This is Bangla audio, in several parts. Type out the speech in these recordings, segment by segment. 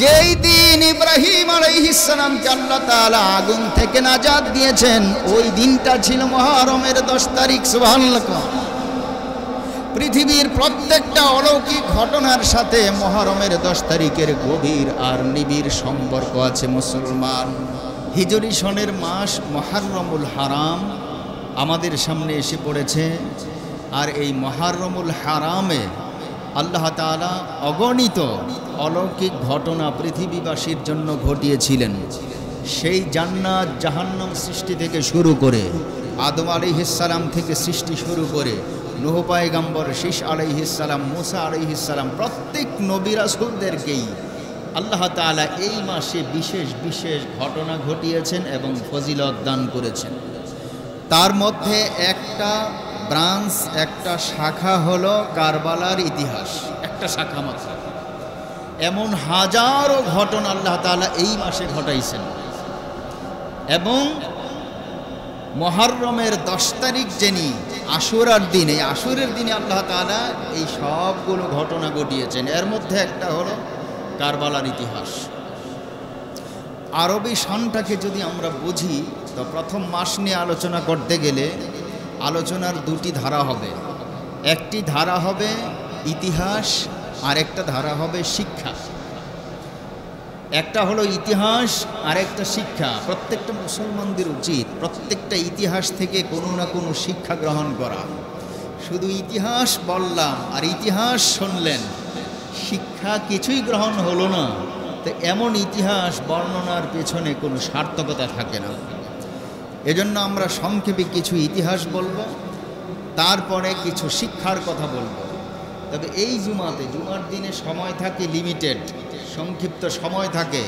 যেই দিন ইব্রাহিম আলাইহিস সালামকে আল্লাহ তাআলা আগুন থেকে নাজাত দিয়েছেন, ওই দিনটা ছিল মুহররমের 10 তারিখ। সুবহানাল্লাহ। পৃথিবীর প্রত্যেকটা অলৌকিক ঘটনার সাথে মুহররমের 10 তারিখের গভীর আর নিবিড় সম্পর্ক আছে মুসলমান। হিজরি সনের মাস মুহররমুল হারাম আমাদের সামনে এসে পড়েছে, আর এই মুহররমুল হারামে আল্লাহ তাআলা অগণিত অলৌকিক ঘটনা পৃথিবীবাসীর জন্য ঘটিয়েছিলেন। সেই জান্নাত জাহান্নাম সৃষ্টি থেকে শুরু করে, আদম আলাইহিস সালাম থেকে সৃষ্টি শুরু করে, নূহ পয়গম্বর, শীষ আলাইহিস সালাম, মূসা আলাইহিস সালাম, প্রত্যেক নবী রাসূলদেরকেই আল্লাহ তাআলা এই মাসে বিশেষ বিশেষ ঘটনা ঘটিয়েছেন এবং ফজিলত দান করেছেন। তার মধ্যে একটা ব্রাঞ্চ, একটা শাখা হলো কারবালার ইতিহাস, একটা শাখা মাত্র। এমন হাজারো ঘটনা আল্লাহ তাআলা এই মাসে ঘটাইছেন, এবং মুহররমের 10 তারিখ যিনি আশুরার দিন, এই আশুরের দিনে আল্লাহ তাআলা এই সবগুলো ঘটনা ঘটিয়েছেন। এর মধ্যে একটা হলো কারবালার ইতিহাস। আরবি সনটাকে যদি আমরা বুঝি, তো প্রথম মাস নিয়ে আলোচনা করতে গেলে আলোচনার দুটি ধারা হবে। একটি ধারা হবে ইতিহাস, আর একটা ধারা হবে শিক্ষা। একটা হলো ইতিহাস, আর একটা শিক্ষা। প্রত্যেকটা মুসলমানদের উচিত প্রত্যেকটা ইতিহাস থেকে কোনো না কোনো শিক্ষা গ্রহণ করা। শুধু ইতিহাস বললাম আর ইতিহাস শুনলেন, শিক্ষা কিছুই গ্রহণ হলো না, তো এমন ইতিহাস বর্ণনার পেছনে কোনো সার্থকতা থাকে না। এজন্য আমরা সংক্ষেপে কিছু ইতিহাস বলবো, তারপরে কিছু শিক্ষার কথা বলবো। তবে এই জুমার দিনে সময় থাকে লিমিটেড, সংক্ষিপ্ত সময় থাকে,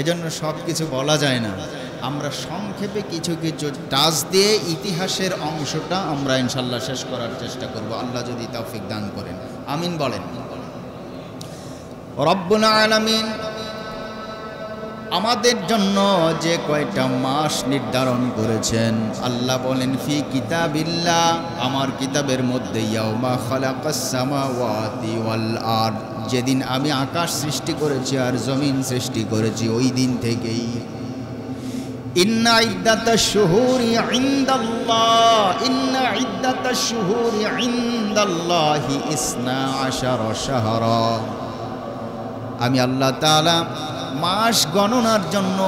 এজন্য সব কিছু বলা যায় না। আমরা সংক্ষেপে কিছু কিছু টাচ দিয়ে ইতিহাসের অংশটা আমরা ইনশাল্লাহ শেষ করার চেষ্টা করব, আল্লাহ যদি তৌফিক দান করেন। আমিন বলেন। রব্বুল আলামিন আমাদের জন্য যে কয়টা মাস নির্ধারণ করেছেন, আল্লাহ বলেন ফি কিতাবিল্লাহ, আমার কিতাবের মধ্যে, ইয়াউমা খালাকাস সামাওয়াতি ওয়াল আরদ, যেদিন আমি আকাশ সৃষ্টি করেছি আর জমিন সৃষ্টি করেছি, ওই দিন থেকেই ইন্না ইদ্দাতাশ শুহুরি ইনদাল্লাহ, ইন্না ইদ্দাতাশ শুহুরি ইনদাল্লাহি 12 শাহরা, আমি আল্লাহ তাআলা মাস গণনার জন্য,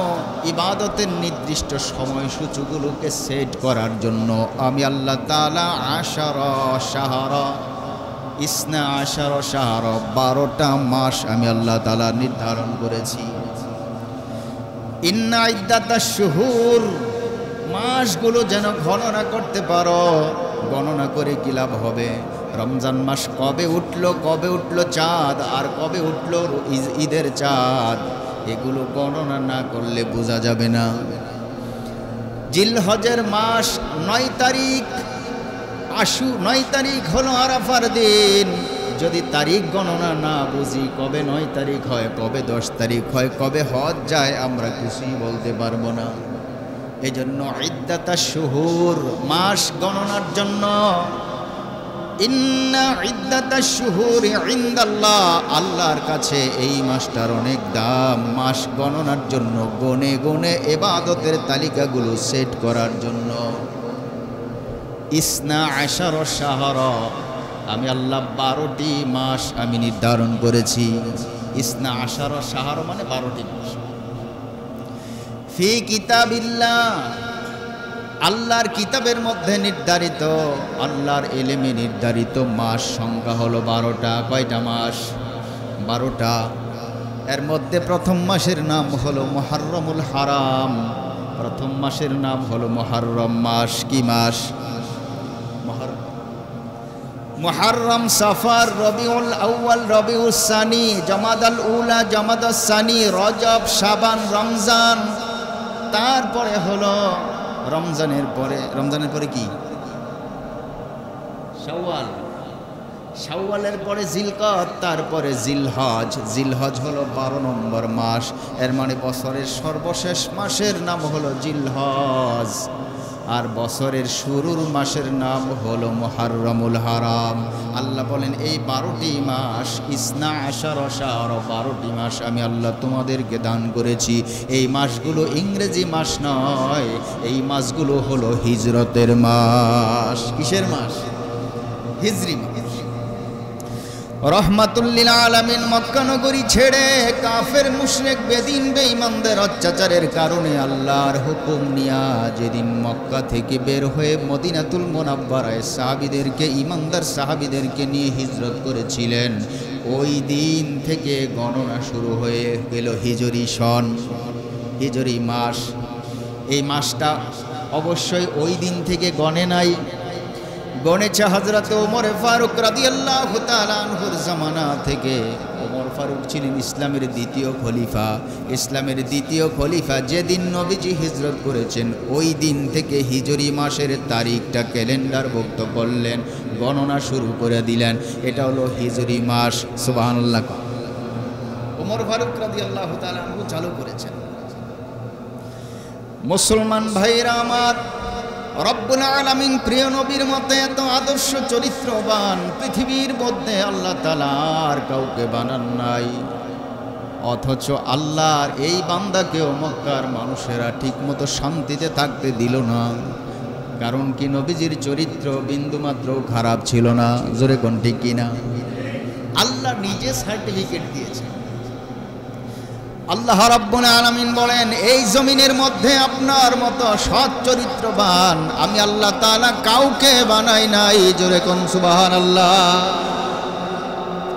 ইবাদতের নির্দিষ্ট সময়সূচিগুলোকে সেট করার জন্য আমি আল্লাহ তাআলা 12 শাহরা, 12 শাহরা, 12টা মাস আমি আল্লাহ তাআলা নির্ধারণ করেছি। ইন্না ইদ্দাতাশ শুহুর, মাসগুলো যেন গণনা করতে পারো। গণনা করে কি লাভ হবে? রমজান মাস কবে উঠলো চাঁদ, আর কবে উঠলো ঈদের চাঁদ, এগুলো গণনা না করলে বোঝা যাবে না। জিলহজের মাস 9 তারিখ, 9 তারিখ হলো আরাফার দিন। যদি তারিখ গণনা না বুঝি, কবে 9 তারিখ হয়, কবে 10 তারিখ হয়, কবে হজ যায়, আমরা কিছুই বলতে পারবো না। এই জন্য ইদ্দাতাশ শুহুর, মাস গণনার জন্য, ইন্না ইদ্দাতাশ শুহুরি ইনদাল্লাহ, আল্লাহর কাছে এই মাসটার অনেক দাম। মাস গণনার জন্য, গনে গনে ইবাদতের তালিকাগুলো সেট করার জন্য 12 শাহরা, আমি আল্লাহ 12টি মাস আমি নির্ধারণ করেছি। 12 শাহরা মানে 12টি মাস। ফি কিতাবিল্লাহ, আল্লাহর কিতাবের মধ্যে নির্ধারিত, আল্লাহর ইলমে নির্ধারিত মাস সংখ্যা হলো 12টা। কয়টা মাস? 12টা। এর মধ্যে প্রথম মাসের নাম হলো মুহররমুল হারাম। প্রথম মাসের নাম হলো মুহররম মাস। কি মাস? মুহররম, সফর, রবিউল আউয়াল, রবিউস সানি, জমাদাল উলা, জমাদাস সানি, রজব, শাবান, রমজান। তারপরে হলো রমজানের পরে কি? শাওয়াল। শাওয়ালের পরে জিলকদ, তারপরে জিলহজ। জিলহজ হলো 12 নম্বর মাস। এর মানে বছরের সর্বশেষ মাসের নাম হলো জিলহজ। আর বছরের শুরুর মাসের নাম হলো মুহররমুল হারাম। আল্লাহ বলেন এই 12টি মাস, ইসনা আশার শাহর, 12টি মাস আমি আল্লাহ তোমাদেরকে দান করেছি। এই মাসগুলো ইংরেজি মাস নয়, এই মাসগুলো হলো হিজরতের মাস। কিসের মাস? হিজরি মাস। রহমাতুল্লিল আলামিন মক্কা নগরী ছেড়ে কাফের মুশরিক বেদিন বেঈমানদের অত্যাচারের কারণে আল্লাহর হুকুম নিয়া যেদিন মক্কা থেকে বের হয়ে মদিনাতুল মুনাব্বারায় সাহাবীদেরকে, ঈমানদার সাহাবীদেরকে নিয়ে হিজরত করেছিলেন, ওই দিন থেকে গণনা শুরু হয়ে গেল হিজরি সন, হিজরি মাস। এই মাসটা অবশ্যই ওই দিন থেকে গণে নাই, গণেছে হযরত ওমর ফারুক রাদিয়াল্লাহু তাআলা আনহুর জামানা থেকে। ওমর ফারুক ছিলেন ইসলামের দ্বিতীয় খলিফা। ইসলামের দ্বিতীয় খলিফা যেদিন নবীজি হিজরত করেছেন ওই দিন থেকে হিজরি মাসের তারিখটা ক্যালেন্ডারভুক্ত করলেন, গণনা শুরু করে দিলেন। এটা হলো হিজরি মাস। সুবহানাল্লাহ। ওমর ফারুক রাদিয়াল্লাহু তাআলা আনহু চালু করেছেন। মুসলমান ভাইরা আমার, রব্বুল আলামিন প্রিয় নবীর মতে এত আদর্শ চরিত্রবান পৃথিবীর মধ্যে আল্লাহ তাআলা আর কাউকে বানান নাই। অথচ আল্লাহর এই বান্দাকেও মক্কার মানুষেরা ঠিকমতো শান্তিতে থাকতে দিল না। কারণ কি? নবীজির চরিত্র বিন্দুমাত্র খারাপ ছিল না। জোরে কোন ঠিক কিনা? আল্লাহ নিজে সার্টিফিকেট দিয়েছে। আল্লাহ রাব্বুল আলামিন বলেন, এই জমিনের মধ্যে আপনার মতো সৎ চরিত্রবান আমি আল্লাহ তাআলা কাউকে বানাই নাই। জোরে কোন সুবহানাল্লাহ।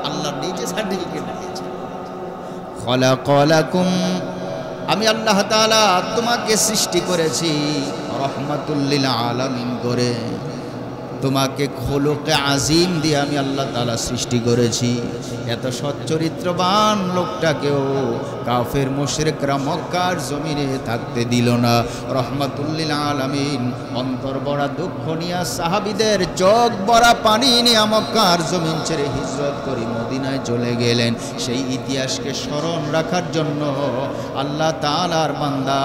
আল্লাহ নিজে সার্টিফিকেট দিয়েছে। খলাকালাকুম, আমি আল্লাহ তাআলা তোমাকে সৃষ্টি করেছি রহমাতুল লিল আলামিন করে। তোমাকে খোলকে আজিম দিয়ে আমি আল্লাহ তাআলা সৃষ্টি করেছি। এত সচ্চরিত্রবান লোকটাকেও কাফের মুশরিকরা মক্কার জমিনে থাকতে দিল না। রহমাতুল লিল আলামিন অন্তর বড়া দুঃখ নিয়ে সাহাবীদের চোখ বড়া পানি নিয়ে মক্কার জমিন ছেড়ে হিজরত করে মদিনায় চলে গেলেন। সেই ইতিহাসকে স্মরণ রাখার জন্য আল্লাহ তাআলার বান্দা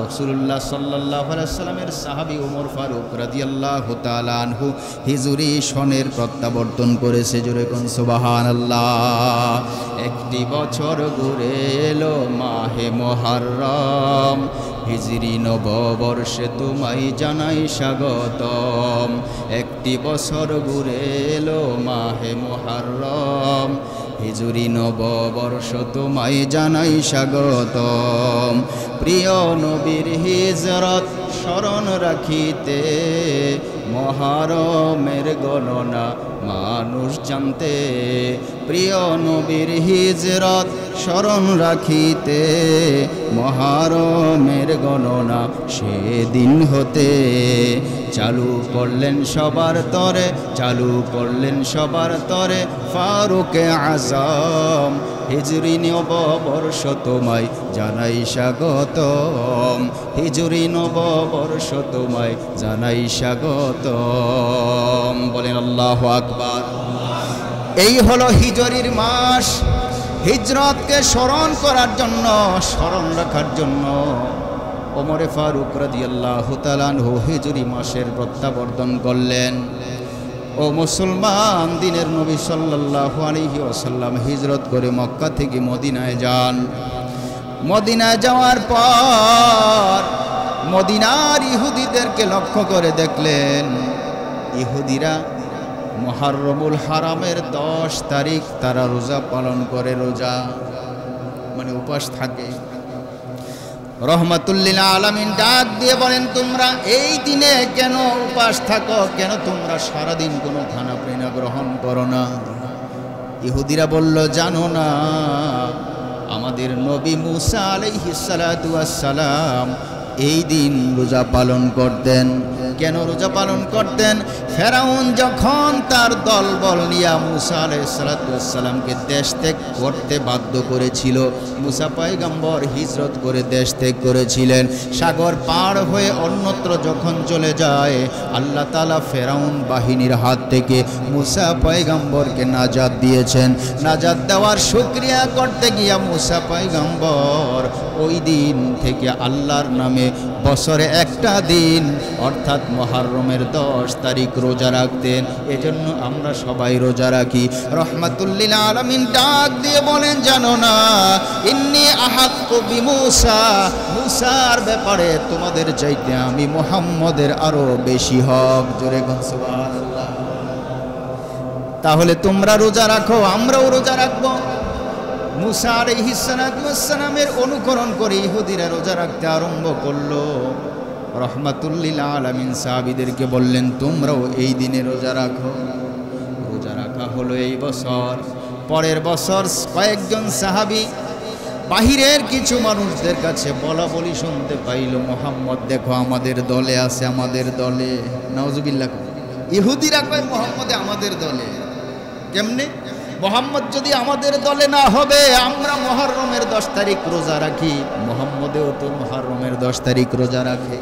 রাসূলুল্লাহ সাল্লাল্লাহু আলাইহি ওয়াসাল্লামের সাহাবী ওমর ফারুক রাদিয়াল্লাহু তাআলা আনহু হিজরি সনের প্রত্যাবর্তন করেছে। জোরে কোন সুবহানাল্লাহ। একটি বছর ঘুরে এলো মাহে মুহররম, হিজরি নববর্ষে তোমায় জানাই স্বাগতম। একটি বছর ঘুরে এলো মাহে মুহররম, হিজরি নববর্ষ তোমায় জানাই স্বাগতম। প্রিয় নবীর হিজরত স্মরণ রাখিতে মুহররমের গণনা মানুষ জানতে। প্রিয় নবীর হিজরত স্মরণ রাখিতে মুহররমের গণনা সেদিন হতে চালু করলেন সবার তরে, চালু করলেন সবার তরে ফারুকে আজম। হিজরি নববর্ষ তোমায় জানাই স্বাগতম, হিজরি নববর্ষ তোমায় জানাই স্বাগতম। বলেন আল্লাহু আকবার। এই হলো হিজরির মাস। হিজরতকে স্মরণ করার জন্য, স্মরণ রাখার জন্য ওমরে ফারুক রাদিয়াল্লাহু তাআলা আনহু হিজরি মাসের প্রত্যাবর্তন করলেন। ও মুসলমান, দিনের নবী সাল্লাল্লাহু আলাইহি ওয়াসাল্লাম হিজরত করে মক্কা থেকে মদিনায় যান। মদিনায় যাওয়ার পর মদিনার ইহুদিদেরকে লক্ষ্য করে দেখলেন, ইহুদিরা মুহররমুল হারামের 10 তারিখ তারা রোজা পালন করে, রোজা মানে উপাস থাকে। রহমাতুল লিল আলামিন ডাক দিয়ে বলেন, তোমরা এই দিনে কেন উপাস থাকো? কেন তোমরা সারাদিন কোনো খানা পিনা গ্রহণ করো না? ইহুদিরা বলল, জানো না আমাদের নবী মুসা আলাইহিস সালাতু ওয়াস সালাম এই দিন রোজা পালন করতেন। কেন রোজা পালন করতেন? ফেরাউন যখন তার দলবল নিয়ে মুসা আলাইহিস সালামকে দেশ ত্যাগ করতে বাধ্য করেছিল, মুসা পয়গম্বর হিজরত করে দেশ ত্যাগ করেছিলেন। সাগর পার হয়ে অন্যত্র যখন চলে যায়, আল্লাহ তাআলা ফেরাউন বাহিনীর হাত থেকে মুসা পয়গম্বরকে নাজাত দিয়েছেন। নাজাত দেওয়ার শুকরিয়া করতে গিয়া মুসা পয়গম্বর ওই দিন থেকে আল্লাহর নামে বছরে একটা দিন অর্থাৎ মুহররমের 10 তারিখ রোজা রাখতেন। এজন্য আমরা সবাই রোজা রাখি। রহমাতুল লিল আলামিন ডাক দিয়ে বলেন, জানো না ইন্নী আহাক্কু বিমূসা, মুসার ব্যাপারে তোমাদের চাইতে আমি মুহাম্মদের আরো বেশি হক। জোরে বলুন সুবহানাল্লাহ। তাহলে তোমরা রোজা রাখো, আমরাও রোজা রাখবো। মুসা আলাইহিস সালামের অনুকরণ করে ইহুদিরা রোজা রাখতে আরম্ভ করলো। রহমাতুল লিল আলামিন সাহাবীদেরকে বললেন, তোমরাও এই দিনে রোজা রাখো। রোজা রাখা হলো এই বছর। পরের বছর কয়েকজন সাহাবী বাহিরের কিছু মানুষদের কাছে বলা বলি শুনতে পাইল, মুহাম্মদ দেখো আমাদের দলে আছে, আমাদের দলে। নাউজুবিল্লাহ। ইহুদিরা কয় মুহাম্মদ আমাদের দলে। কেমনে? মুহাম্মদ যদি আমাদের দলে না হবে, আমরা মুহররমের 10 তারিখ রোজা রাখি, মুহাম্মদেও তো মুহররমের 10 তারিখ রোজা রাখে।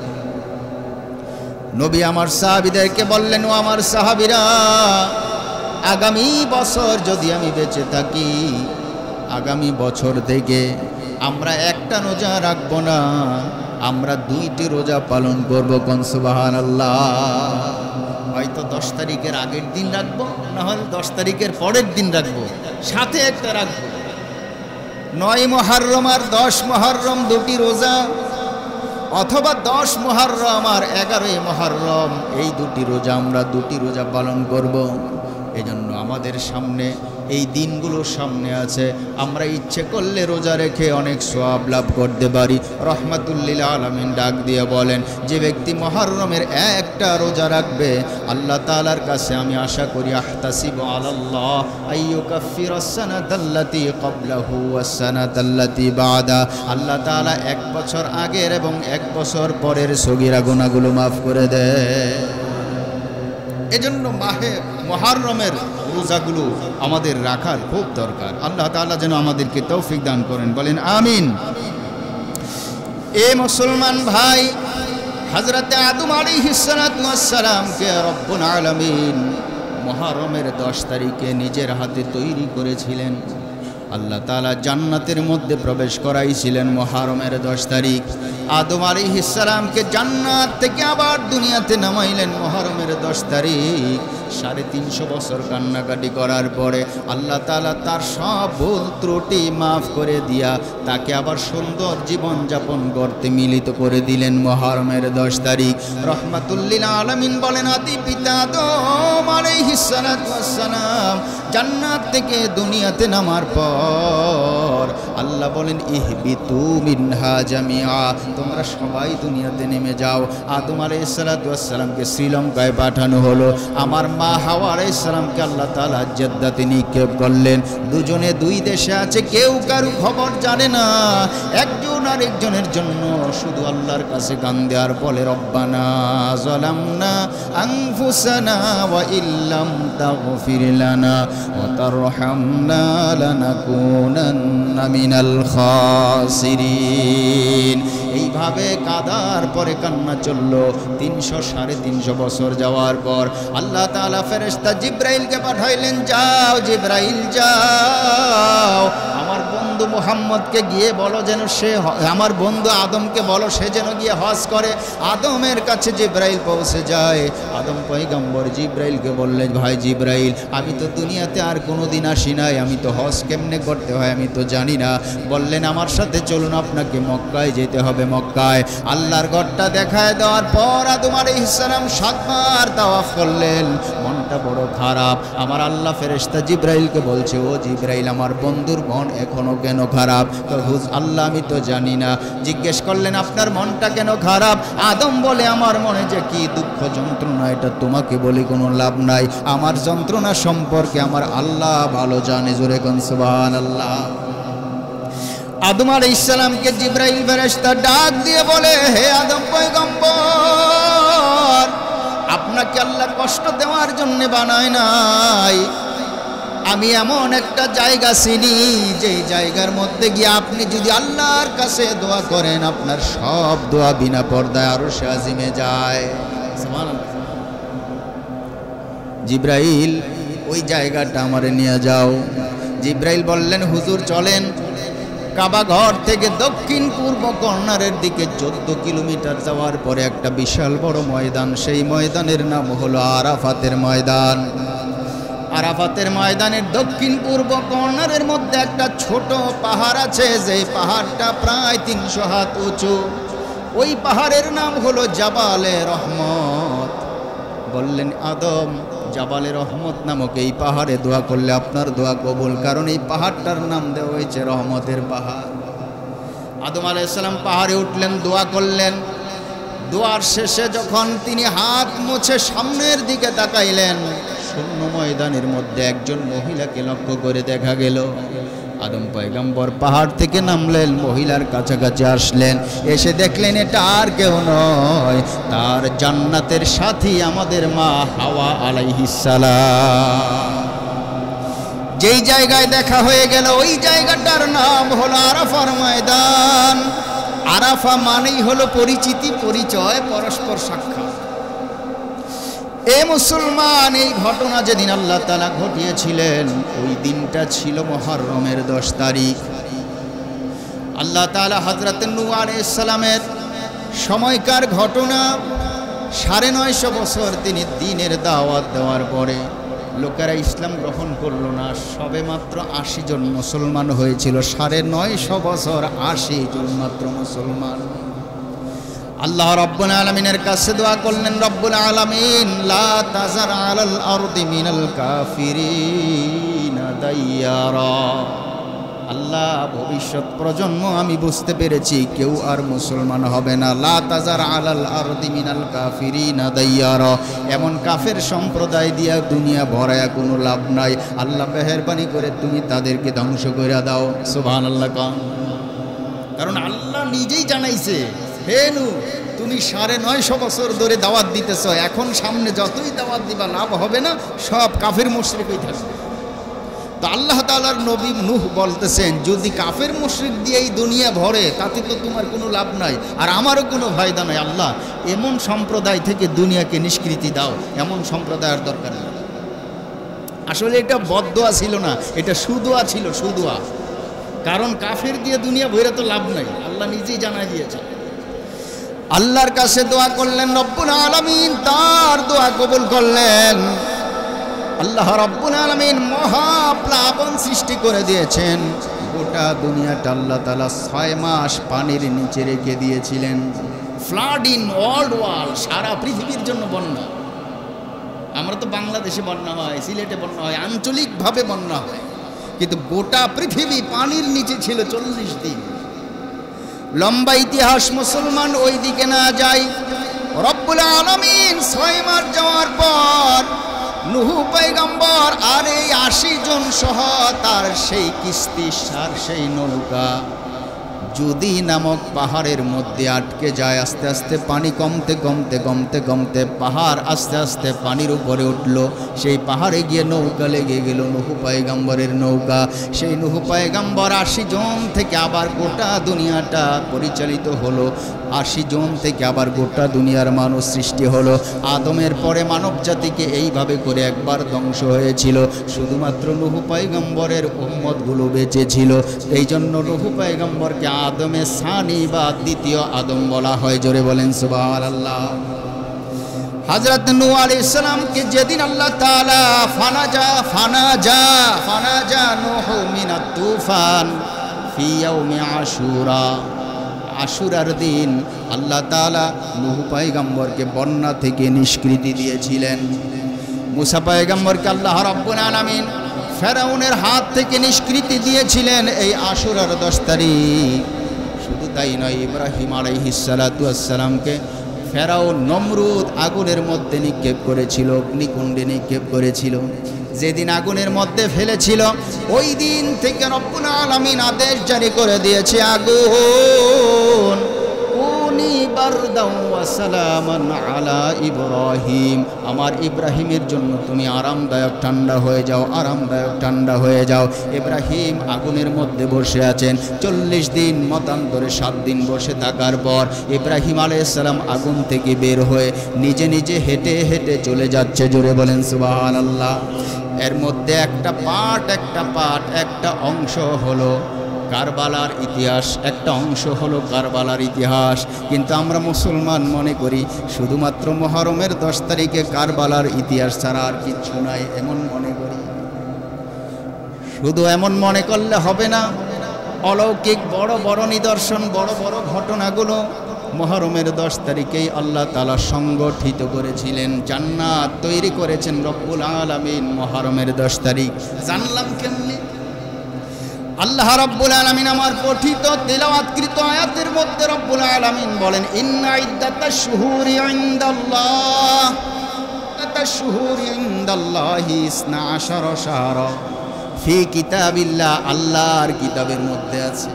নবী আমার সাহাবীদেরকে বললেন, ও আমার সাহাবীরা, আগামী বছর যদি আমি বেঁচে থাকি, আগামী বছর থেকে আমরা একটা রোজা রাখবো না, আমরা 2টি রোজা পালন করবো। কোন সুবহানাল্লাহ। হয়তো 10 তারিখের আগের দিন রাখবো, না হলে 10 তারিখের পরের দিন রাখবো, সাথে একটা রাখবো। 9 মুহররম আর 10 মুহররম 2টি রোজা, অথবা 10 মুহররম আর 11 মুহররম, এই 2টি রোজা আমরা 2টি রোজা পালন করব। এজন্য আমাদের সামনে এই দিনগুলোর সামনে আছে, আমরা ইচ্ছে করলে রোজা রেখে অনেক সওয়াব লাভ করতে পারি। রহমাতুল লিল আলামিন ডাক দিয়ে বলেন, যে ব্যক্তি মুহররমের একটা রোজা রাখবে, আল্লাহ তাআলার কাছে আমি আশা করি, আহতাসিবু আলাল্লাহ আইয়ুকাফিরাস সানাতাল্লাতী ক্বাবলাহু ওয়াস সানাতাল্লাতী বাদা, আল্লাহ তাআলা 1 বছর আগের এবং 1 বছর পরের সগীরা গুনাহগুলো মাফ করে দেয়। এজন্য মাহে মুহররমের রোজাগুলো আমাদের রাখার খুব দরকার। আল্লাহ তাআলা যেন আমাদেরকে তৌফিক দান করেন, বলেন আমিন। এ মুসলমান ভাই, হযরতে আদম আলাইহিস সালামকে রব্বুল আলামিন মুহররমের 10 তারিখে নিজের হাতে তৈরি করেছিলেন। আল্লাহ তাআলা জান্নাতের মধ্যে প্রবেশ করাইছিলেন মুহররমের 10 তারিখ। আদম আলাইহিস সালামকে জান্নাত থেকে আবার দুনিয়াতে নামাইলেন মুহররমের 10 তারিখ। 350 বছর কান্নাকাটি করার পরে আল্লাহ তাআলা তার সব ভুল ত্রুটি মাফ করে দিয়া তাকে আবার সুন্দর জীবন যাপন করতে মিলিত করে দিলেন মুহররমের 10 তারিখ। রহমাতুল লিল আলামিন বলেন, আদি পিতা আদম আলাইহিস সালাম জান্নাত থেকে দুনিয়াতে নামার পর আল্লাহ বলেন, ইহবিতু মিনহা জামিআ, তোমরা সবাই দুনিয়াতে নেমে যাও। আদম আলাইহিস সালামকে শ্রীলঙ্কায় পাঠানো হলো। আমার মা হাওয়া আলাইহিস সালামকে আল্লাহ তাআলা জান্নাতে নিক্ষেপ করলেন। দুজনে 2 দেশে আছে, কেউ কারো খবর জানে না। একজন আরেকজনের জন্য শুধু আল্লাহর কাছে কান্দে আর বলে, রব্বানা যালামনা আনফুসানা ওয়া ইল্লাম তাগফির লানা ওয়া তারহামনা লানাকুনান্না মিনাল খাসিরিন। এইভাবে কাদার পরে কান্না চলল। 300-350 বছর যাওয়ার পর আল্লাহ তাআলা ফেরেশতা জিবরাইলকে পাঠাইলেন, যাও জিবরাইল যাও, আমার বন্ধু মুহাম্মদকে গিয়ে বলো যেন সে, আমার বন্ধু আদমকে বলো সে যেন গিয়ে হজ করে। আদমের কাছে জিবরাইল পৌঁছে যায়। আদম পয়গম্বর জিবরাইলকে বললেন, ভাই জিবরাইল, আমি তো দুনিয়াতে আর কোনোদিন আসি নাই, আমি তো হজ কেমনে করতে হয় আমি তো জানি না। বললেন, আমার সাথে চলুন, আপনাকে মক্কায় যেতে হবে। মক্কায় আল্লাহর ঘরটা দেখায় দেওয়ার পর আদম আলাইহিস সালাম 7 বার তাওয়াফ করলেন। মনটা বড় খারাপ। আমার আল্লাহ ফেরেশতা জিবরাইলকে বলছে, ও জিবরাইল, আমার বন্ধুর মন এখনো কেন খারাপ? তো আল্লাহ, আমি তো জানি না। জিজ্ঞেস করলেন, আপনার মনটা কেন খারাপ? আদম বলে, আমার মনে যে কি দুঃখ যন্ত্রণা, এটা তোমাকে বলে কোনো লাভ নাই। আমার যন্ত্রণা সম্পর্কে আমার আল্লাহ ভালো জানে। জোরে কোন সুবহানাল্লাহ। আদম আলাইহিস সালামকে জিবরাইল ফেরেশতা ডাক দিয়ে বলে, হে আদম পয়গম্বর, আপনাকে আল্লাহ কষ্ট দেওয়ার জন্য বানায় নাই। আমি এমন একটা জায়গা চিনি যেই জায়গার মধ্যে গিয়ে আপনি যদি আল্লাহর কাছে দোয়া করেন, আপনার সব দোয়া বিনা পর্দায় আরশে আজিমে যায়। সুবহানাল্লাহ। জিব্রাইল, ওই জায়গাটা আমারে নিয়ে যাও। জিব্রাইল বললেন, হুজুর চলেন। কাবা ঘর থেকে দক্ষিণ পূর্ব কর্নারের দিকে 14 কিলোমিটার যাওয়ার পরে একটা বিশাল বড় ময়দান, সেই ময়দানের নাম হলো আরাফাতের ময়দান। আরাফাতের ময়দানের দক্ষিণ পূর্ব কর্নারের মধ্যে একটা ছোট পাহাড় আছে, যে পাহাড়টা প্রায় 300 হাত উঁচু। ওই পাহাড়ের নাম হলো জাবালে রহমত। বললেন, আদম, জাবালে রহমত নামক এই পাহাড়ে দোয়া করলে আপনার দোয়া কবুল, কারণ এই পাহাড়টার নাম দেওয়া হয়েছে রহমতের পাহাড়। আদম আলাইহিস সালাম পাহাড়ে উঠলেন, দোয়া করলেন। দোয়ার শেষে যখন তিনি হাত মুছে সামনের দিকে তাকাইলেন, শূন্য ময়দানের মধ্যে একজন মহিলাকে লক্ষ্য করে দেখা গেল। আদম পয়গম্বর পাহাড় থেকে নামলেন, মহিলার কাছাকাছি আসলেন, এসে দেখলেন এটা আর কেউ নয়, তার জান্নাতের সাথী আমাদের মা হাওয়া আলাইহিস সালাম। যেই জায়গায় দেখা হয়ে গেল ওই জায়গাটার নাম হলো আরাফার ময়দান। আরাফা মানেই হলো পরিচিতি, পরিচয়, পরস্পর সাক্ষাৎ। এ মুসলমান, এই ঘটনা যেদিন আল্লাহ তাআলা ঘটিয়েছিলেন, ওই দিনটা ছিল মুহররমের 10 তারিখ। আল্লাহ তাআলা হযরত নূহ আলাইহিস সালামের সময়কার ঘটনা। 950 বছর তিনি দ্বীনের দাওয়াত দেওয়ার পরে লোকেরা ইসলাম গ্রহণ করল না। সবে মাত্র 80 জন মুসলমান হয়েছিল। 950 বছর 80 জন মাত্র মুসলমান। আল্লাহ রাব্বুল আলামিনের কাছে দোয়া করলেন, রব্বুল আলামিন লা তাজার আলাল আরদি মিনাল কাফিরিনা দাইয়ারা। আল্লাহ, ভবিষ্যৎ প্রজন্ম আমি বুঝতে পেরেছি কেউ আর মুসলমান হবে না। লা তাজার আলাল আরদি মিনাল কাফিরিনা দাইয়ারা। এমন কাফের সম্প্রদায় দিয়া দুনিয়া ভরায়া কোনো লাভ নাই। আল্লাহ মেহেরবানি করে তুমি তাদেরকে ধ্বংস করে দাও। সুবহানাল্লাহ। কারণ আল্লাহ নিজেই জানাইছে, হে নূহ, তুমি 950 বছর ধরে দাওয়াত দিতেছ, এখন সামনে যতই দাওয়াত দিবা লাভ হবে না, সব কাফের মুশরিকই থাকবে। তো আল্লাহ তাআলার নবী নূহ বলতেছেন, যদি কাফের মুশরিক দিয়ে এই দুনিয়া ভরে তাতে তো তোমার কোনো লাভ নাই, আর আমারও কোনো ফায়দা নাই। আল্লাহ, এমন সম্প্রদায় থেকে দুনিয়াকে নিষ্কৃতি দাও, এমন সম্প্রদায়ের দরকার নেই। আসলে এটা বদদোয়া ছিল না, এটা সুদোয়া ছিল, সুদোয়া। কারণ কাফের দিয়ে দুনিয়া ভরে তো লাভ নাই, আল্লাহ নিজেই জানাই দিয়েছে। আল্লাহর কাছে দোয়া করলেন, রব্বুল আলামিন তার দোয়া কবুল করলেন। আল্লাহ রব্বুল আলামিন মহাপ্লাবন সৃষ্টি করে দিয়েছেন। গোটা দুনিয়াটা আল্লাহ তাআলা 6 মাস পানির নিচে রেখে দিয়েছিলেন। ফ্লাড ইন ওয়ার্ল্ড ওয়ার্ল্ড, সারা পৃথিবীর জন্য বন্যা। আমরা তো বাংলাদেশে বন্যা হয়, সিলেটে বন্যা হয়, আঞ্চলিকভাবে বন্যা হয়, কিন্তু গোটা পৃথিবী পানির নিচে ছিল 40 দিন। লম্বা ইতিহাস, মুসলমান ওই দিকে না যাই। রব্বুল আলামিন 6 মাস যাওয়ার পর নূহ পয়গম্বর আর এই 80 জন সহ তার সেই কিস্তি, সার সেই নৌকা যদি নামক পাহাড়ের মধ্যে আটকে যায়। আস্তে আস্তে পানি কমতে কমতে কমতে কমতে পাহাড় আস্তে আস্তে পানির উপরে উঠল। সেই পাহাড়ে গিয়ে নৌকা লেগে গেল, নূহ পয়গম্বরের নৌকা। সেই নূহ পয়গম্বর 80 জন থেকে আবার গোটা দুনিয়াটা পরিচালিত হলো। 80 জন থেকে আবার গোটা দুনিয়ার মানুষ সৃষ্টি হলো। আদমের পরে মানব জাতিকে এইভাবে করে একবার ধ্বংস হয়েছিল, শুধুমাত্র নূহ পয়গম্বরের উম্মতগুলো বেঁচে ছিল। এই জন্য নূহ পয়গম্বরকে আদমে সানি বা দ্বিতীয় আদম বলা হয়। জোরে বলেন সুবহানাল্লাহ। হযরত নূহ আলাইহিস সালামকে যেদিন আল্লাহ তাআলা ফানাজা নূহ মিনাত তুফান ফি ইয়াউমি আশুরা, আশুরার দিন আল্লাহ তাআলা নূহ পয়গম্বরকে বন্যা থেকে নিষ্কৃতি দিয়েছিলেন। মুসা পয়গম্বরকে আল্লাহ রাব্বুল আলামিন ফেরাউনের হাত থেকে নিষ্কৃতি দিয়েছিলেন এই আশুরার 10 তারিখ। শুধু তাই নয়, ইব্রাহিম আলাইহিস সালাতু ওয়াস সালামকে ফেরাউন নমরুদ আগুনের মধ্যে নিক্ষেপ করেছিল, অগ্নিকুণ্ডে নিক্ষেপ করেছিল। যেদিন আগুনের মধ্যে ফেলেছিল ওই দিন থেকে রব্বুল আলামিন আদেশ জারি করে দিয়েছে, আগুন কুনি বারদাও ওয়া সালামান আলা ইব্রাহিম, আমার ইব্রাহিমের জন্য তুমি আরামদায়ক ঠান্ডা হয়ে যাও, আরামদায়ক ঠান্ডা হয়ে যাও। ইব্রাহিম আগুনের মধ্যে বসে আছেন 40 দিন, মতান্তরে 7 দিন বসে থাকার পর ইব্রাহিম আলাইহিস সালাম আগুন থেকে বের হয়ে নিজে নিজে হেঁটে হেঁটে চলে যাচ্ছে। জোরে বলেন সুবহানাল্লাহ। এর মধ্যে একটা অংশ হলো কারবালার ইতিহাস, একটা অংশ হলো কারবালার ইতিহাস। কিন্তু আমরা মুসলমান মনে করি শুধুমাত্র মুহররমের 10 তারিখে কারবালার ইতিহাস ছাড়া আর কিচ্ছু নাই, এমন মনে করি। শুধু এমন মনে করলে হবে না। অলৌকিক বড় বড় নিদর্শন, বড় বড় ঘটনাগুলো মুহররমের 10 তারিখেই আল্লাহ তাআলা সংগঠিত করেছিলেন। জান্নাত তৈরি করেছেন রব্বুল আলামিন মুহররমের 10 তারিখ। জানলাম কেমনে? আল্লাহ রাব্বুল আলামিন আমার পঠিত তেলাওয়াতকৃত আয়াতের মধ্যে রব্বুল আলামিন বলেন, ইন্না ইদ্দাতাশ শুহুরি ইনদাল্লাহি 12 শাহরা ফি কিতাবিল্লাহ। আল্লাহর কিতাবের মধ্যে আছে,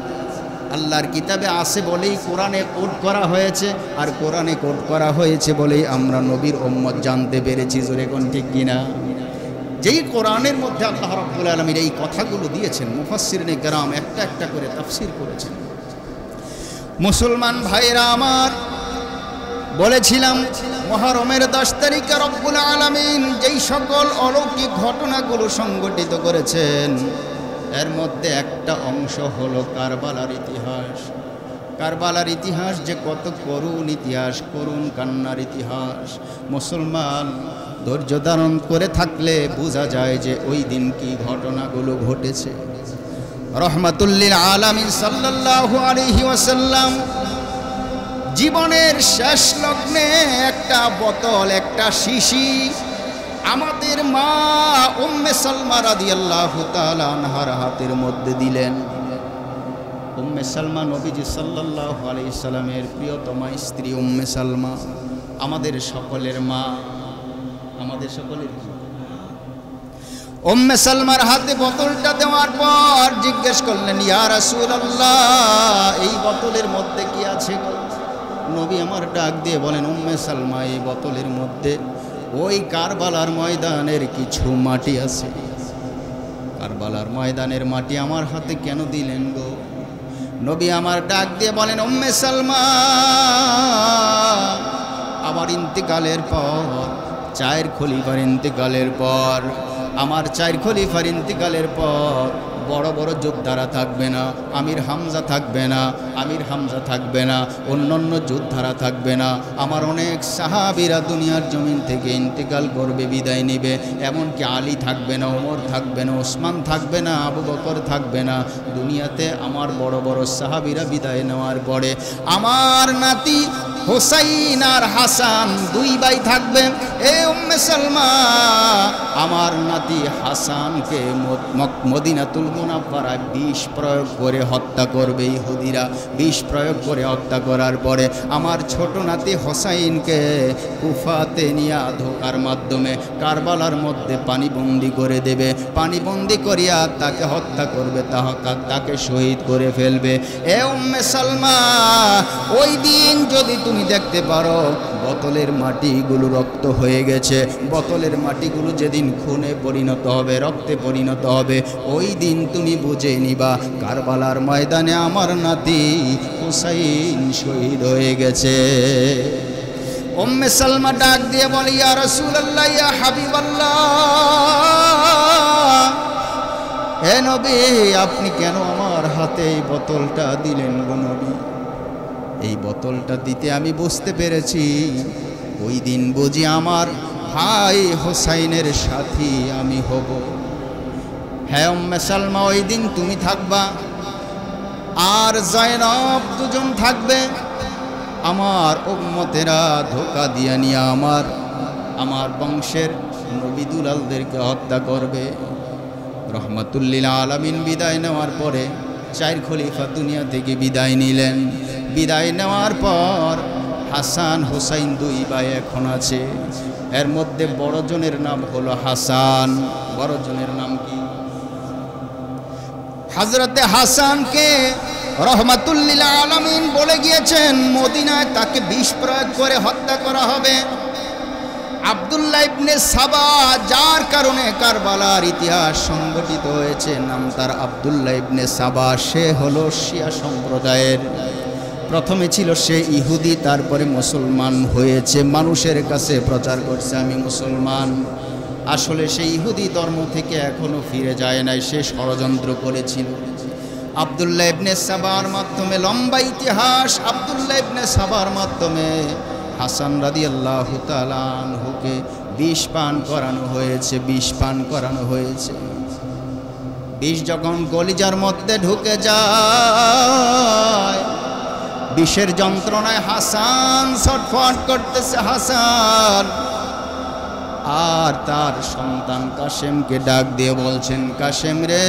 আল্লাহর কিতাবে আছে বলেই কোরআনে কোট করা হয়েছে, আর কোরআনে কোট করা হয়েছে বলেই আমরা নবীর উম্মত জানতে পেরেছি। জোরে কোন ঠিক কিনা? যেই কোরআনের মধ্যে আল্লাহ রাব্বুল আলামিন এই কথাগুলো দিয়েছেন, মুফাসসিরিনে কেরাম একটা একটা করে তাফসীর করেছেন। মুসলমান ভাইরা আমার, বলেছিলাম মুহররমের 10 তারিখে রব্বুল আলামিন যেই সকল অলৌকিক ঘটনাগুলো সংগঠিত করেছেন, এর মধ্যে একটা অংশ হলো কারবালার ইতিহাস। কারবালার ইতিহাস যে কত করুণ ইতিহাস, করুণ কান্নার ইতিহাস। মুসলমান ধৈর্য ধারণ করে থাকলে বোঝা যায় যে ওই দিন কি ঘটনাগুলো ঘটেছে। রহমাতুল্লিল আলামিন সাল্লাল্লাহু আলাইহি ওয়াসাল্লাম জীবনের শেষ লগ্নে একটা বোতল, একটা শিশি আমাদের মা উম্মে সালমা রাদিয়াল্লাহু তাআলা আনহার হাতের মধ্যে দিলেন। উম্মে সালমা নবীজি সাল্লাল্লাহু আলাইহি সাল্লামের প্রিয়তমা স্ত্রী উম্মে সালমা, আমাদের সকলের মা, আমাদের সকলের। উম্মে সালমার হাতে বোতলটা দেওয়ার পর জিজ্ঞেস করলেন, ইয়া রাসূলুল্লাহ, এই বোতলের মধ্যে কি আছে? নবী আমার ডাক দিয়ে বলেন, উম্মে সালমা, এই বোতলের মধ্যে ওই কারবালার ময়দানের কিছু মাটি আছে। কারবালার ময়দানের মাটি আমার হাতে কেন দিলেন গো? নবী আমার ডাক দিয়ে বলেন, উম্মে সালমা, আমার ইন্তেকালের পর, 4 খলিফার ইন্তেকালের পর, আমার 4 খলিফার ইন্তেকালের পর বড় বড় যোদ্ধারা থাকবে না, আমির হামজা থাকবে না, আমির হামজা থাকবে না, অন্যান্য যোদ্ধারা থাকবে না। আমার অনেক সাহাবীরা দুনিয়ার জমিন থেকে ইন্তেকাল করবে, বিদায় নেবে। এমনকি আলী থাকবে না, ওমর থাকবে না, ওসমান থাকবে না, আবু বকর থাকবে না। দুনিয়াতে আমার বড় বড় সাহাবীরা বিদায় নেওয়ার পরে আমার নাতি হুসাইন আর হাসান 2 ভাই থাকবেন। এ উম্মে সালমা, আমার নাতি হাসানকে মদিনাতুল মুনাওয়ারায় বিষ প্রয়োগ করে হত্যা করবে ইহুদিরা। বিষ প্রয়োগ করে হত্যা করার পরে আমার ছোট নাতি হোসাইনকে কুফাতে নিয়ে ধোকার মাধ্যমে কারবালার মধ্যে পানিবন্দি করে দেবে। পানিবন্দি করিয়া তাকে হত্যা করবে, তাকে শহীদ করে ফেলবে। এ উম্মে সালমা, ওই দিন যদি তুমি দেখতে পারো বোতলের মাটিগুলো রক্ত হয়ে গেছে, বোতলের মাটিগুলো যেদিন খুনে পরিণত হবে, রক্তে পরিণত হবে, ওই দিন তুমি বুঝে নিবা কারবালার ময়দানে আমার নাতি হুসাইন শহীদ হয়ে গেছে। উম্মে সালমা ডাক দিয়ে বলে, ইয়া রাসূলুল্লাহ, ইয়া হাবিবাল্লাহ, হে নবী, আপনি কেন আমার হাতে এই বোতলটা দিলেন গো নবী? এই বোতলটা দিতে আমি বুঝতে পেরেছি ওই দিন বুঝি আমার ভাই হোসাইনের সাথী আমি হব। হ্যাঁ উম্মে সালমা, ওই দিন তুমি থাকবা আর জয়নব, দুজন থাকবে। আমার উম্মতেরা ধোকা দিয়া নিয়ে আমার বংশের নবী দুলালদেরকে হত্যা করবে। রহমাতুল্লিল আলামিন বিদায় নেওয়ার পরে 4 খলিফা দুনিয়া থেকে বিদায় নিলেন। বিদায় নেওয়ার পর হাসান হোসাইন 2 ভাই এখন আছে। এর মধ্যে বড়জনের নাম হলো হাসান। বড়জনের নাম কি? হযরতে হাসানকে রহমাতুল লিল আলামিন বলে গিয়েছেন মদিনায় তাকে বিষ প্রয়োগ করে হত্যা করা হবে। আব্দুল্লাহ ইবনে সাবা, যার কারণে কারবালার ইতিহাস সংগঠিত হয়েছে, নাম তার আব্দুল্লাহ ইবনে সাবা। সে হলো শিয়া সম্প্রদায়ের। প্রথমে ছিল সে ইহুদি, তারপরে মুসলমান হয়েছে, মানুষের কাছে প্রচার করছে আমি মুসলমান। আসলে সে ইহুদি ধর্ম থেকে এখনো ফিরে যায় নাই, সে ষড়যন্ত্র করেছিল। আব্দুল্লাহ ইবনে সাবার মাধ্যমে, লম্বা ইতিহাস, আব্দুল্লাহ ইবনে সাবার মাধ্যমে হাসান রাদিয়াল্লাহু তাআলা আনহুকে বিষ পান করানো হয়েছে, বিষ পান করানো হয়েছে। বিষ যখন কলিজার মধ্যে ঢুকে যায়, বিষের যন্ত্রণায় হাসান ছটফট করতেছে। হাসান আর তার সন্তান কাশেমকে ডাক দিয়ে বলছেন, কাশেম রে,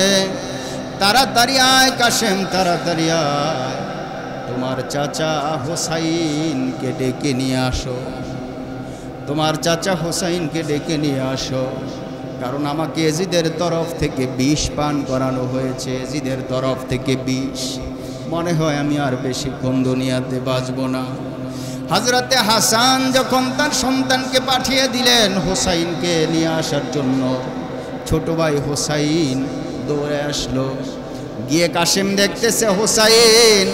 তাড়াতাড়ি আয়, কাশেম তাড়াতাড়ি আয়, তোমার চাচা হোসাইনকে ডেকে নিয়ে আসো, তোমার চাচা হোসাইনকে ডেকে নিয়ে আসো, কারণ আমাকে এজিদের তরফ থেকে বিষ পান করানো হয়েছে, এজিদের তরফ থেকে বিষ। মনে হয় আমি আর বেশিক্ষণ দুনিয়াতে বাঁচব না। হযরতে হাসান যখন তার সন্তানকে পাঠিয়ে দিলেন হোসাইনকে নিয়ে আসার জন্য, ছোট ভাই হোসাইন দৌড়ে আসলো। গিয়ে কাশেম দেখতেছে হোসাইন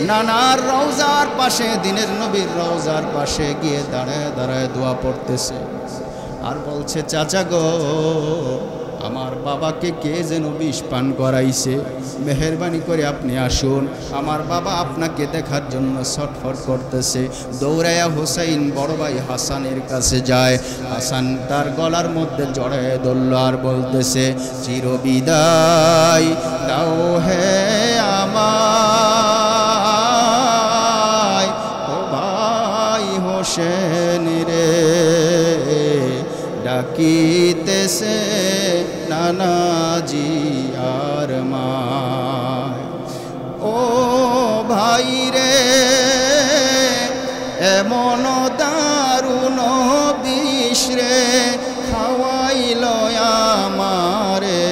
নানার রওজার পাশে, দিনের নবীর রওজার পাশে গিয়ে দাঁড়ায় দাঁড়ায় দোয়া পড়তেছে আর বলছে, চাচা গো, আমার বাবাকে কে যেন বিষ পান করাইছে, মেহেরবানি করে আপনি আসুন, আমার বাবা আপনাকে দেখার জন্য ছটফট করতেছে। দৌড়াইয়া হোসাইন বড় ভাই হাসানের কাছে যায়। হাসান তার গলার মধ্যে জড়ায় ধরল আর বলতেছে, চিরবিদায় দাও হে আমায়, ও ভাই হোসেন রে, ডাকিতেছে নানাজি আর মায়। ও ভাই রে, এমন দারুণ বিষ রে খাওয়াইল আমারে,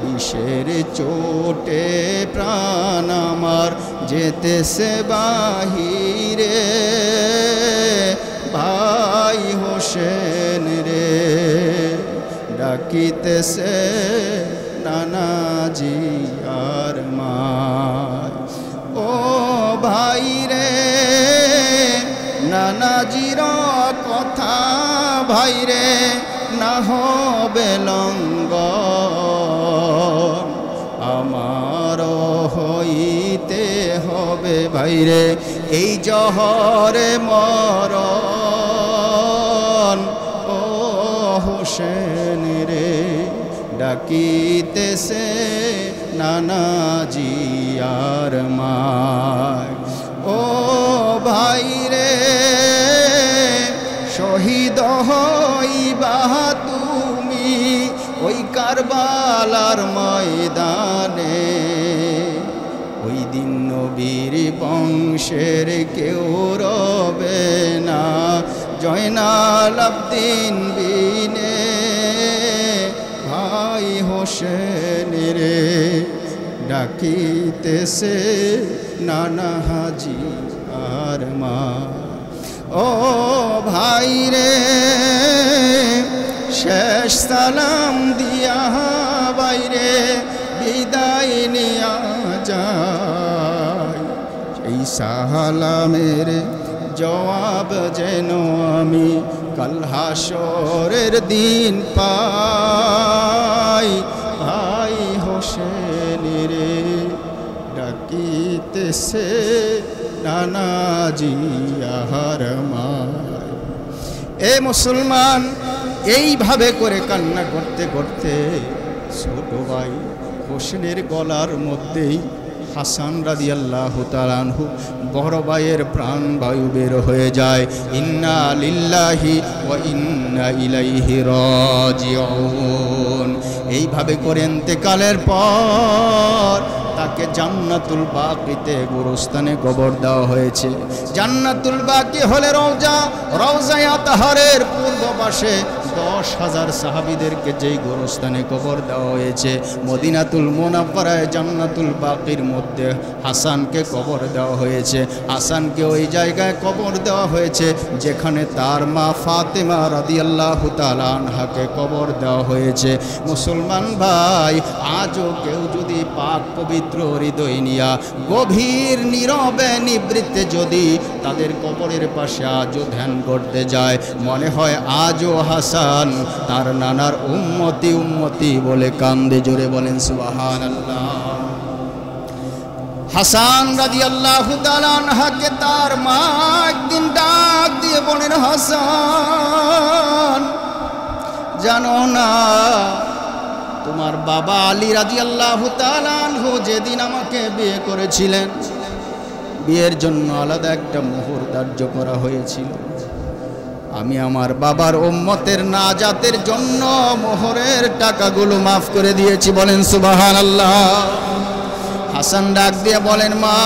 বিষের চোটে প্রাণ আমার যেতেছে বাহিরে, ভাই হোসেন রে, ডাকিতেছে নানাজি আর মায়। ও ভাই রে, নানাজির কথা ভাই রে না হবে লঙ্ঘন, আমার হইতে হবে ভাই রে এই জহরে মরণ। ও হোসেন রে, ডাকিতেছে নানাজি আর মায়। ও ভাই রে, শহীদ হইবা তুমি ওই কারবালার ময়দানে, ওই দিন নবীর বংশের কেউ রবে না জয়নাল আবদিন বিনে, ভাই হোসেন রে, ডাকিতেছে নানা হাজি আর মা। ও ভাই রে, শেষ সালাম দিয়া বাইরে বিদায় নিয়া যায়, এই সালামের জবাব যেন আমি কাল হাসরের দিন পাই, ভাই হোসেন রে, ডাকিতেছে নানাজি আর মায়। এ মুসলমান, এইভাবে করে কান্না করতে করতে ছোট ভাই হোসেনের গলার মধ্যেই হাসান রাদিয়াল্লাহু তাআলা আনহু বড় ভাইয়ের প্রাণ বায়ু বের হয়ে যায়। ইন্না লিল্লাহি ওয়া ইন্না ইলাইহি রাজিউন। এইভাবে করে ইন্তেকালের পর তাকে জান্নাতুল বাকিতে গোরস্থানে কবর দেওয়া হয়েছে। জান্নাতুল বাকি হলে রওজা, রওজায়ে আতহারের পূর্ব পাশে 10,000 সাহাবীদেরকে যেই গোরস্থানে কবর দেওয়া হয়েছে, মদিনাতুল মুনাওয়ারায় জান্নাতুল বাকির মধ্যে হাসানকে কবর দেওয়া হয়েছে। হাসানকে ওই জায়গায় কবর দেওয়া হয়েছে যেখানে তার মা ফাতেমা রাদিয়াল্লাহু তাআলা আনহাকে কবর দেওয়া হয়েছে। মুসলমান ভাই, আজও কেউ যদি পাক পবিত্র হৃদয় নিয়া গভীর নীরবে নিবৃত্তে যদি তাদের কবরের পাশে আজও ধ্যান করতে যায়, মনে হয় আজও হাসান তার নানার উম্মতি উম্মতি বলে কান্দে। জোরে বলেন সুবহানাল্লাহ। হাসান রাদিয়াল্লাহু তাআলা আনহাকে তার মা একদিন ডাক দিয়ে বলেন, হাসান জানো না তোমার বাবা আলী রাদিয়াল্লাহু তাআলা আনহু যেদিন আমাকে বিয়ে করেছিলেন, বিয়ের জন্য আলাদা একটা মোহর ধার্য করা হয়েছিল। আমি আমার বাবার উম্মতের নাজাতের জন্য মোহরের টাকাগুলো মাফ করে দিয়েছি। বলেন সুবহানাল্লাহ। হাসান ডাক দিয়ে বলেন, মা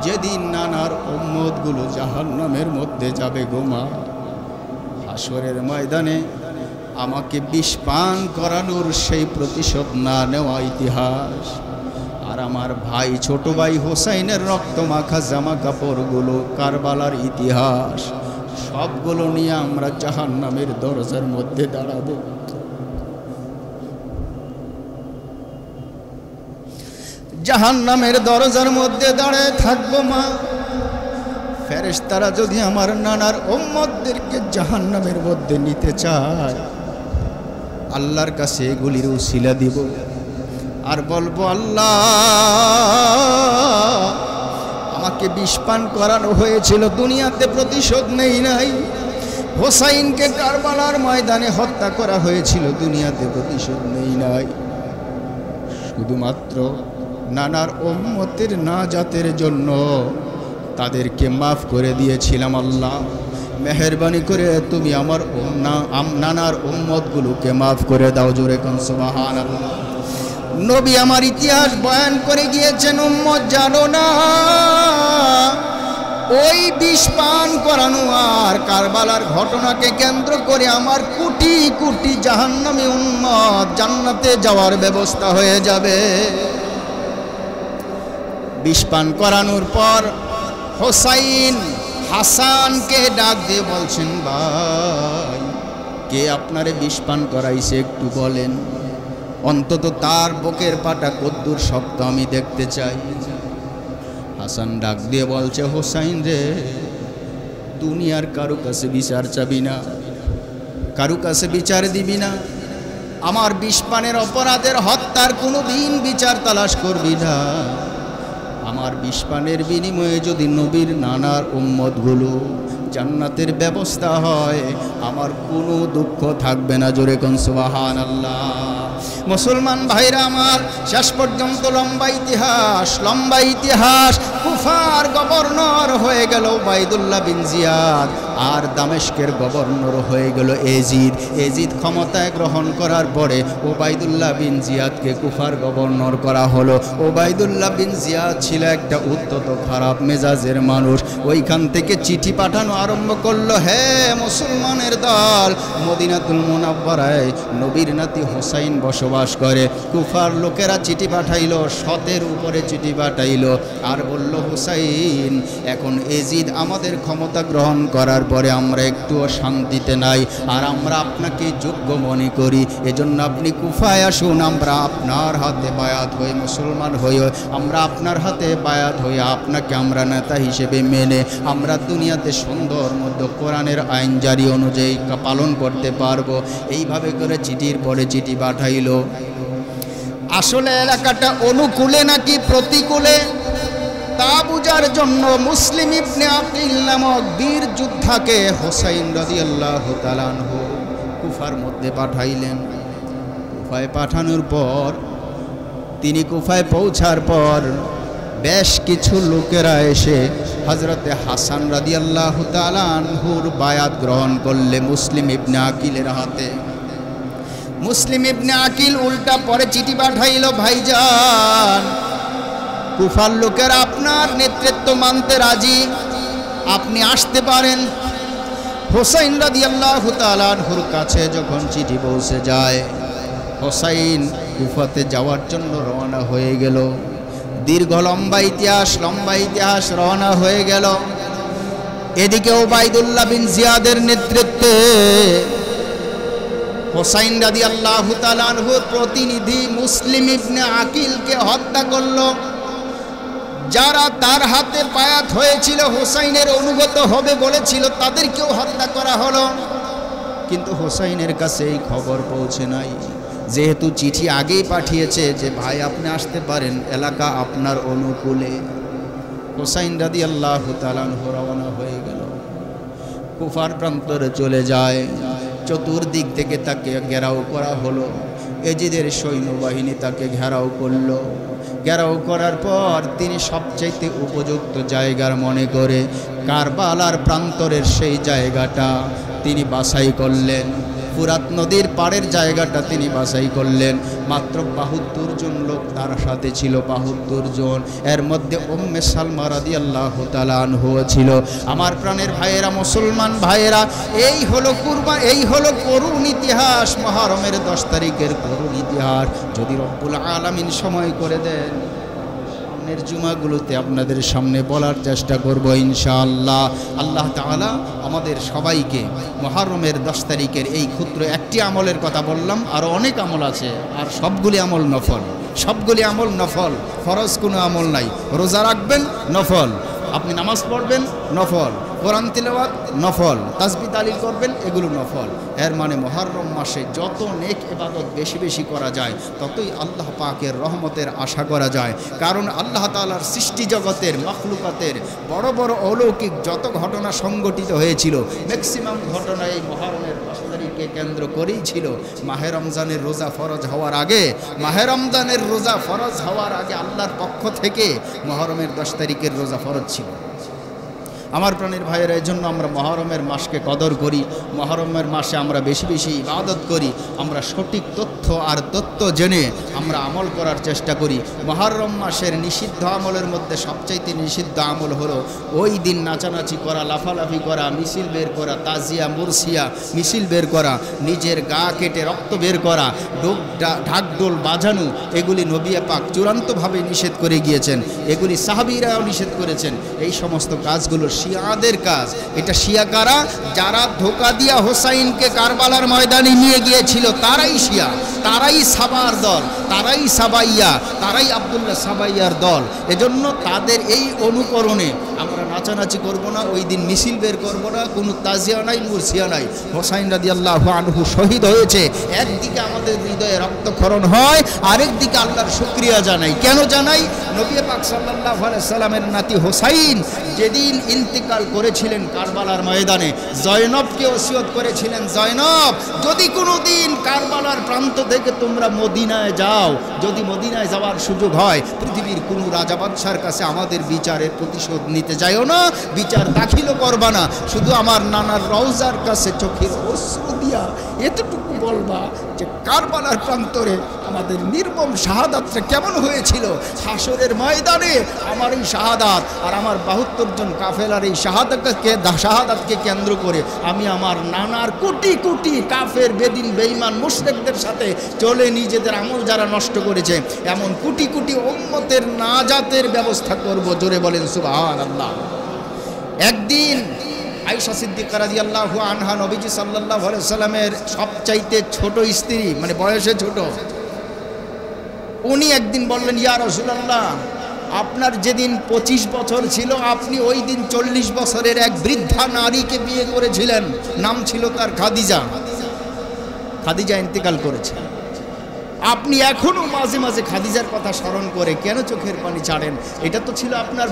যেদিন নানার উম্মতগুলো জাহান্নামের মধ্যে যাবে গো মা, হাসরের ময়দানে আমাকে বিষ পান করানোর সেই প্রতিশোধ না নেওয়া ইতিহাস, আর আমার ভাই ছোট ভাই হোসাইনের রক্ত মাখা জামা কাপড়গুলো কারবালার ইতিহাস, সবগুলো নিয়ে আমরা জাহান্নামের দরজার মধ্যে দাঁড়াবো। জাহান্নামের দরজার মধ্যে দাঁড়ায় থাকবো মা। ফেরেশতারা যদি আমার নানার উম্মতদেরকে জাহান্নামের মধ্যে নিতে চায়, আল্লাহর কাছে এগুলির উসিলা দিব আর বলবো, আল্লাহ আমাকে বিষ পান করানো হয়েছিল, দুনিয়াতে প্রতিশোধ নেই নাই। হোসাইনকে কারবালার ময়দানে হত্যা করা হয়েছিল, দুনিয়াতে প্রতিশোধ নেই নাই। শুধুমাত্র নানার উম্মতের নাজাতের জন্য তাদেরকে মাফ করে দিয়েছিলাম। আল্লাহ মেহেরবানি করে তুমি আমার নানার উম্মতগুলোকে মাফ করে দাও। জোরে কোন সুবহানাল্লাহ। নবী আমার ইতিহাস বয়ান করে গিয়েছেন, উম্মত জানো না ওই বিষ পান করানো আর কারবালার ঘটনাকে কেন্দ্র করে আমার কোটি কোটি জাহান্নামী উম্মত জান্নাতে যাওয়ার ব্যবস্থা হয়ে যাবে। বিষ পান করানোর পর হোসাইন হাসানকে ডাক দিয়ে বলছেন, ভাই কে আপনারে বিষ পান করাইছে একটু বলেন, অন্তত তার বুকের পাটা কদ্দুর শক্ত আমি দেখতে চাই। হাসান ডাক দিয়ে বলছে, হোসাইন রে, দুনিয়ার কারো কাছে বিচার চাবি না, কারো কাছে বিচার দিবি না, আমার বিষ পানের অপরাধের হত্যার কোনো দিন বিচার তালাশ করবি না। আমার বিষ পানের বিনিময়ে যদি নবীর নানার উম্মতগুলো জান্নাতের ব্যবস্থা হয়, আমার কোনো দুঃখ থাকবে না। জোরে কোন সুবহানাল্লাহ। মুসলমান ভাইরা আমার, শেষ পর্যন্ত লম্বা ইতিহাস। কুফার গভর্নর হয়ে গেল উবাইদুল্লাহ বিন জিয়াদ, আর দামেস্কের গভর্নর হয়ে গেল এজিদ। এজিদ ক্ষমতায় গ্রহণ করার পরে উবাইদুল্লাহ বিন জিয়াদকে কুফার গভর্নর করা হলো। উবাইদুল্লাহ বিন জিয়াদ ছিল একটা উদ্ধত খারাপ মেজাজের মানুষ। ওইখান থেকে চিঠি পাঠানো আরম্ভ করলো, হে মুসলমানের দল, মদিনাতুল মুনাওয়ারায় নবীর নাতি হোসাইন বসবাস করে। কুফার লোকেরা চিঠি পাঠাইলো, 100 উপরে চিঠি পাঠাইলো, আর বলল, হোসাইন এখন এজিদ আমাদের ক্ষমতা গ্রহণ করার পরে আমরা একটুও শান্তিতে নাই, আর আমরা আপনাকে যোগ্য মনে করি, এজন্য আপনি কুফায় আসুন, আমরা আপনার হাতে বায়াত হই, মুসলমান হই, আমরা আপনার হাতে বায়াত হই, আপনাকে আমরা নেতা হিসেবে মেনে আমরা দুনিয়াতে সুন্দর মধ্যে কোরআনের আইন জারি অনুযায়ী পালন করতে পারবো। এইভাবে করে চিঠির পরে চিঠি পাঠাইলো। আসলে এলাকাটা অনুকূলে নাকি প্রতিকূলে তা বুঝার জন্য মুসলিম ইবনে আকিল নামক বীর যোদ্ধাকে হোসাইন রাদিয়াল্লাহু তাআলা আনহু কুফার মধ্যে পাঠাইলেন। কুফায় পাঠানোর পর তিনি কুফায় পৌঁছার পর বেশ কিছু লোকেরা এসে হযরতে হাসান রাদিয়াল্লাহু তাআলা আনহুর বায়াত গ্রহণ করলে মুসলিম ইবনে আকিলের হাতে। মুসলিম ইবনে আকিল উল্টা পরে চিঠি পাঠাইল, ভাইজান কুফার লোকেরা আপনার নেতৃত্ব মানতে রাজি, আপনি আসতে পারেন। হোসাইন রাদিয়াল্লাহু তাআলা আনহুর কাছে যখন চিঠি পৌঁছে যায়, হোসাইন কুফাতে যাওয়ার জন্য রওনা হয়ে গেল। দীর্ঘ লম্বা ইতিহাস রওনা হয়ে গেল। এদিকে ওবাইদুল্লাহ বিন জিয়াদের নেতৃত্বে হোসাইন রাদিয়াল্লাহু তাআলা আনহুর প্রতিনিধি মুসলিম ইবনে আকিলকে হত্যা করল। যারা তার হাতে বায়াত হয়েছিল, হোসাইনের অনুগত হবে বলেছিল, তাদেরকেও হত্যা করা হলো। কিন্তু হোসাইনের কাছে এই খবর পৌঁছে নাই, যেহেতু চিঠি আগেই পাঠিয়েছে যে ভাই আপনি আসতে পারেন, এলাকা আপনার অনুকূলে। হোসাইন রাদিয়াল্লাহু তাআলা আনহু রওনা হয়ে গেল, কুফার প্রান্তরে চলে যায়। চতুর্দিক থেকে তাকে ঘেরাও করা হলো। এজিদের সৈন্যবাহিনী তাকে ঘেরাও করলো। ঘেরাও করার পর তিনি সবচাইতে উপযুক্ত জায়গার মনে করে কারবালার প্রান্তরের সেই জায়গাটা তিনি বাছাই করলেন। ফুরাত নদীর পাড়ের জায়গাটা তিনি বাছাই করলেন। মাত্র ৭২ জন লোক তার সাথে ছিল, ৭২ জন। এর মধ্যে উম্মে সালমা রাদিয়াল্লাহু তাআলা আনহু ছিল। আমার প্রাণের ভাইয়েরা, মুসলমান ভাইয়েরা, এই হলো করুণ ইতিহাস, মুহররমের 10 তারিখের করুণ ইতিহাস। যদি রব্বুল আলামিন সময় করে দেন, সামনের জুমাগুলোতে আপনাদের সামনে বলার চেষ্টা করব ইনশাআল্লাহ। আল্লাহ তাআলা আমাদের সবাইকে মুহররমের 10 তারিখের এই ক্ষুদ্র একটি আমলের কথা বললাম, আরও অনেক আমল আছে, আর সবগুলি আমল নফল, ফরজ কোনো আমল নাই। রোজা রাখবেন নফল, আপনি নামাজ পড়বেন নফল, কোরআন তিলাওয়াত নফল, তাসবিহ তাহলিল করবেন, এগুলো নফল। এর মানে মুহররম মাসে যত নেক ইবাদত বেশি বেশি করা যায়, ততই আল্লাহ পাকের রহমতের আশা করা যায়। কারণ আল্লাহ তাআলার সৃষ্টি জগতের মাখলুকাতের বড় বড় অলৌকিক যত ঘটনা সংঘটিত হয়েছিল, ম্যাক্সিমাম ঘটনা এই মুহররমের 10 তারিখকে কেন্দ্র করেই ছিল। মাহে রমজানের রোজা ফরজ হওয়ার আগে আল্লাহর পক্ষ থেকে মুহররমের 10 তারিখের রোজা ফরজ ছিল। আমার প্রাণের ভাইয়েরা, এই জন্য আমরা মুহররমের মাসকে কদর করি। মুহররমের মাসে আমরা বেশি বেশি ইবাদত করি। আমরা সঠিক তথ্য জেনে আমরা আমল করার চেষ্টা করি। মুহররম মাসের নিষিদ্ধ আমলের মধ্যে সবচাইতে নিষিদ্ধ আমল হলো ওই দিন নাচানাচি করা, লাফালাফি করা, মিছিল বের করা, তাজিয়া মুরসিয়া মিছিল বের করা, নিজের গা কেটে রক্ত বের করা, ঢাকঢোল বাজানো, এগুলি নবী পাক চূড়ান্তভাবে নিষেধ করে গিয়েছেন। এগুলি সাহাবীরাও নিষেধ করেছেন। এই সমস্ত কাজগুলো শিয়াদের কাজ। এটা শিয়া কারা? যারা ধোঁকা দিয়া হোসাইনকে কারবালার ময়দানে নিয়ে গিয়েছিল, তারাই শিয়া, তারাই সাবার দল, তারাই সাবাইয়া, তারাই আব্দুল্লাহ সাবাইয়ার দল। এজন্য তাদের এই অনুকরণে আমরা নাচানাচি করব না, ওই দিন মিছিল বের করব না, কোনো তাজিয়া নাই, মুরসিয়া নাই। হোসাইন রাদিয়াল্লাহু আনহু শহীদ হয়েছে, একদিকে আমাদের হৃদয়ে রক্তক্ষরণ হয়, আরেক দিকে আল্লাহর শুকরিয়া জানাই। কেন জানাই? নবী পাক সাল্লাল্লাহু আলাইহি সাল্লামের নাতি হোসাইন যেদিন ইন্তিকাল করেছিলেন কারবালার ময়দানে, জয়নবকে ওসিয়ত করেছিলেন, জয়নব যদি কোনো দিন কারবালার প্রান্ত থেকে তোমরা মদিনায় যাও, যদি মদিনায় যাওয়ার সুযোগ হয়, পৃথিবীর কোনো রাজা বাদশার কাছে আমাদের বিচারের প্রতিশোধ নিতে যাইও না, বিচার দাখিলও করবা না, শুধু আমার নানার রওজার কাছে চোখের অশ্রু দিয়া এতটুকু বলবা যে কারবালার প্রান্তরে আমাদের নির্মম শাহাদাতটা কেমন হয়েছিল। হাসরের ময়দানে আমার এই শাহাদাত আর আমার 72 জন কাফেলার এই শাহাদাতকে কেন্দ্র করে আমি আমার নানার কোটি কোটি কাফের, বেদিন, বেঈমান, মুশরিকদের সাথে চলে নিজেদের আমল যারা নষ্ট করেছে, এমন কোটি কোটি উম্মতের নাজাতের ব্যবস্থা করব। জোরে বলেন সুবহানাল্লাহ। একদিন আয়েশা সিদ্দিকা রাদিয়াল্লাহু আনহা, নবীজি সাল্লাল্লাহু আলাইহি সাল্লামের সবচাইতে ছোট স্ত্রী, মানে বয়সে ছোট, উনি একদিন বললেন, ইয়া রাসূলুল্লাহ, আপনার যেদিন 25 বছর ছিল, আপনি ওই দিন 40 বছরের এক বৃদ্ধা নারীকে বিয়ে করেছিলেন, নাম ছিল তার খাদিজা। খাদিজা ইন্তেকাল করেছে। আপনি এখনো মাঝে মাঝে খাদিজার কথা স্মরণ করে কেন চোখের পানি ছাড়েন? এটা তো ছিল আপনার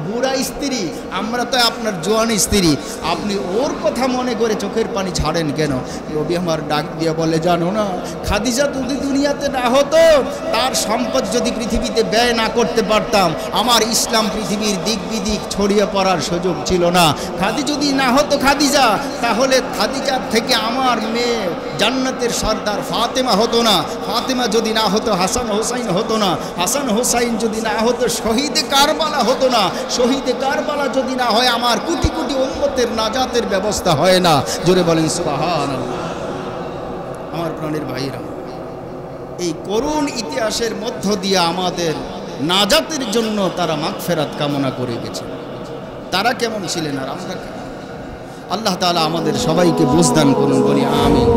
বুড়া স্ত্রী, আমরা তো আপনার জোয়ান স্ত্রী, আপনি ওর কথা মনে করে চোখের পানি ছাড়েন কেন? নবী আমার ডাক দিয়ে বলে, জানো না, খাদিজা যদি দুনিয়াতে না হতো, তার সম্পদ যদি পৃথিবীতে ব্যয় না করতে পারতাম, আমার ইসলাম পৃথিবীর দিক বিদিক ছড়িয়ে পড়ার সুযোগ ছিল না। যদি না হতো খাদিজা, তাহলে খাদিজার থেকে আমার মেয়ে জান্নাতের সর্দার ফাতেমা হতো না, ফাতেমা যদি না হতো হাসান হোসাইন হতো না, হাসান হোসাইন যদি না হতো শহীদে কারবালা হতো না, শহীদে কারবালা যদি না হয় আমার কোটি কোটি উম্মতের নাজাতের ব্যবস্থা হয় না। জোরে বলেন সুবহানাল্লাহ। আমার প্রাণের ভাইরা, এই করুণ ইতিহাসের মধ্য দিয়ে আমাদের নাজাতের জন্য তারা মাগফিরাত কামনা করে গেছে। তারা কেমন ছিলেন আর আমরা কেমন? আল্লাহ তাআলা আমাদের সবাইকে বুঝদান করুন, বলি আমিন।